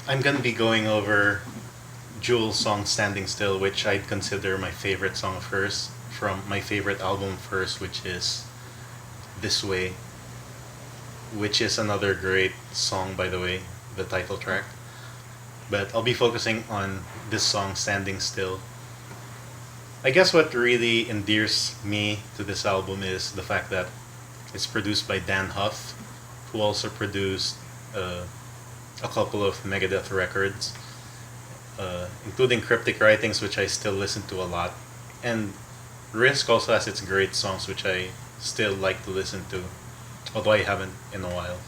I'm gonna be going over Jewel's song "Standing Still," which I'd consider my favorite song of hers from my favorite album first, which is "This Way," which is another great song, by the way, the title track. But I'll be focusing on this song "Standing Still." I guess what really endears me to this album is the fact that it's produced by Dan Huff, who also produced a couple of Megadeth records, including Cryptic Writings, which I still listen to a lot. And Risk also has its great songs, which I still like to listen to, although I haven't in a while.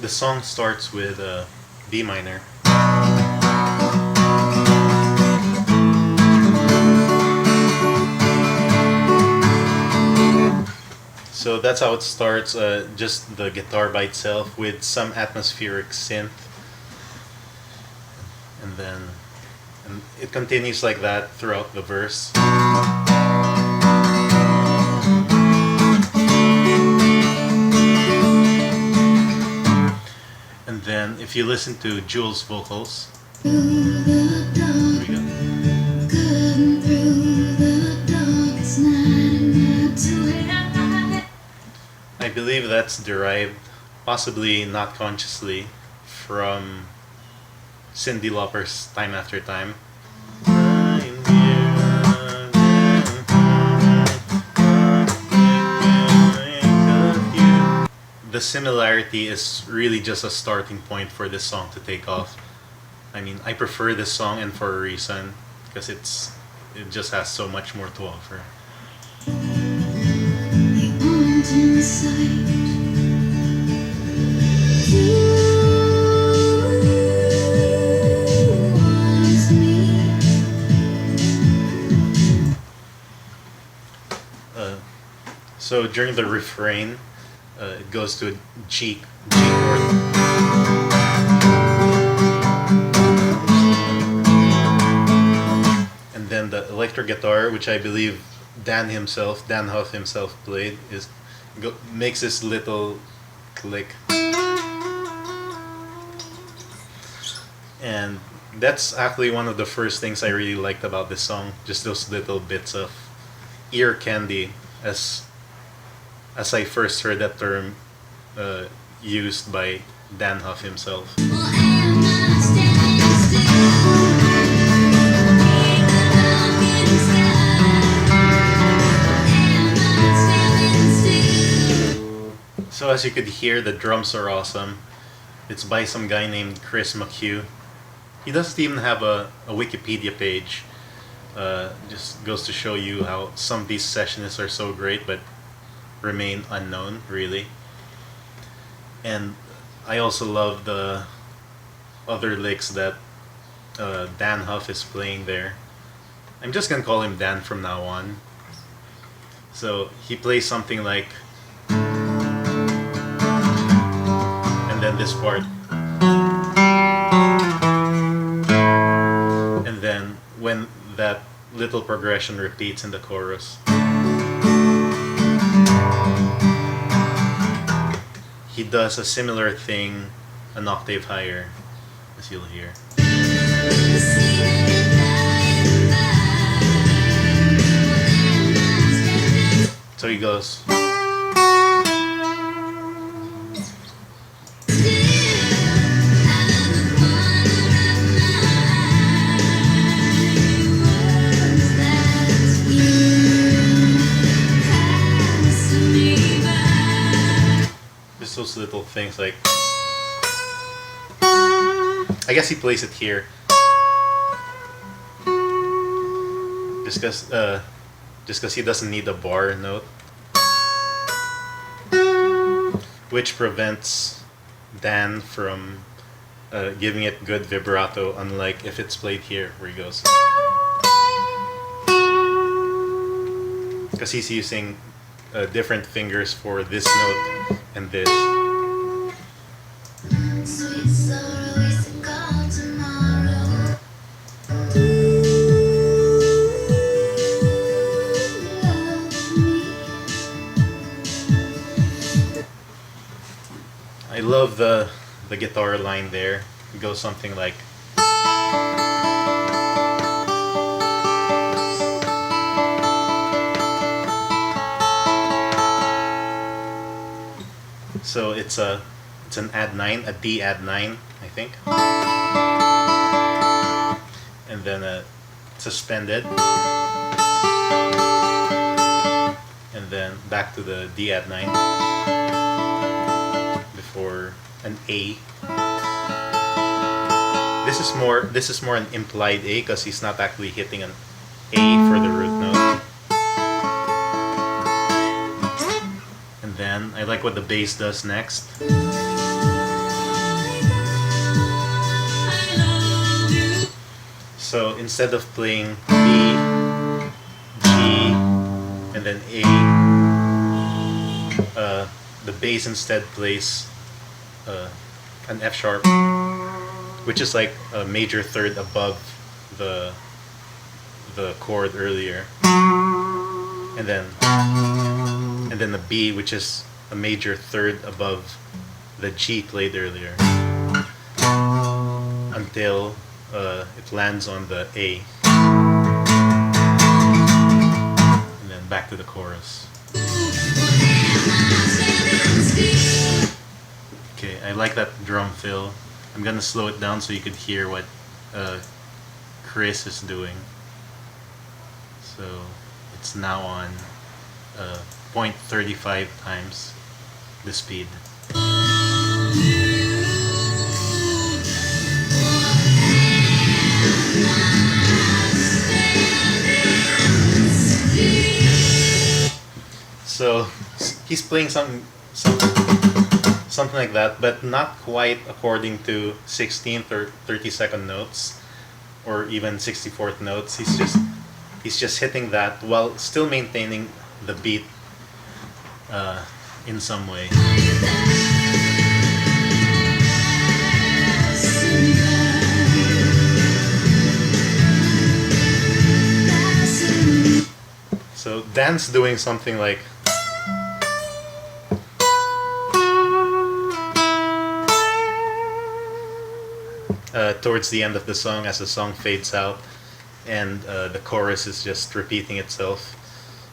The song starts with B minor. So that's how it starts, just the guitar by itself with some atmospheric synth. And it continues like that throughout the verse. And then if you listen to Jewel's vocals, here we go. I believe that's derived, possibly not consciously, from Cyndi Lauper's Time After Time. The similarity is really just a starting point for this song to take off. I mean, I prefer this song, and for a reason, because it just has so much more to offer. So during the refrain, it goes to a G chord. And then the electric guitar, which I believe Dan Huff himself played, makes this little click. And that's actually one of the first things I really liked about this song, just those little bits of ear candy, as I first heard that term used by Dan Huff himself. So as you could hear, the drums are awesome. It's by some guy named Chris McHugh. He doesn't even have a Wikipedia page. Just goes to show you how some of these sessionists are so great, but remain unknown, really. And I also love the other licks that Dan Huff is playing there. I'm just gonna call him Dan from now on. So he plays something like, and then this part, and then when that little progression repeats in the chorus, he does a similar thing an octave higher, as you'll hear. So he goes. Just those little things like, I guess he plays it here just because he doesn't need a bar note, which prevents Dan from giving it good vibrato, unlike if it's played here where he goes, because he's using different fingers for this note and this. I love the guitar line there. It goes something like. So it's an add 9, a D add 9, I think. And then a suspended. And then back to the D add 9 before an A. This is more an implied A because he's not actually hitting an A for the root note. And then I like what the bass does next. So instead of playing B, G, and then A, the bass instead plays an F sharp, which is like a major third above the chord earlier, and then the B, which is a major third above the G played earlier, until it lands on the A, and then back to the chorus. Okay, I like that drum fill. I'm gonna slow it down so you could hear what Chris is doing. So it's now on 0.35 times the speed. So he's playing something like that, but not quite according to 16th or 32nd notes, or even 64th notes. He's just hitting that while still maintaining the beat in some way. So Dan's doing something like. Towards the end of the song, as the song fades out and the chorus is just repeating itself.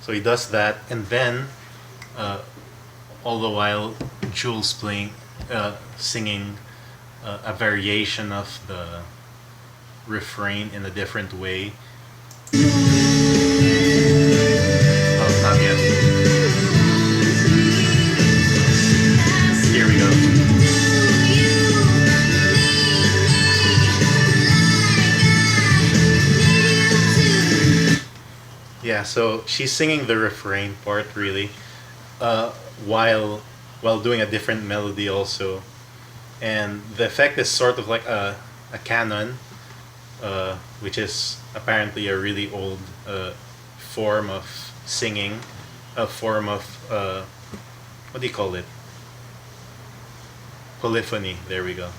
So he does that, and then all the while Jules playing, singing a variation of the refrain in a different way. Oh, not yet. Here we go. Yeah, so she's singing the refrain part really, while doing a different melody also, and the effect is sort of like a canon, which is apparently a really old form of singing, a form of what do you call it? Polyphony. There we go.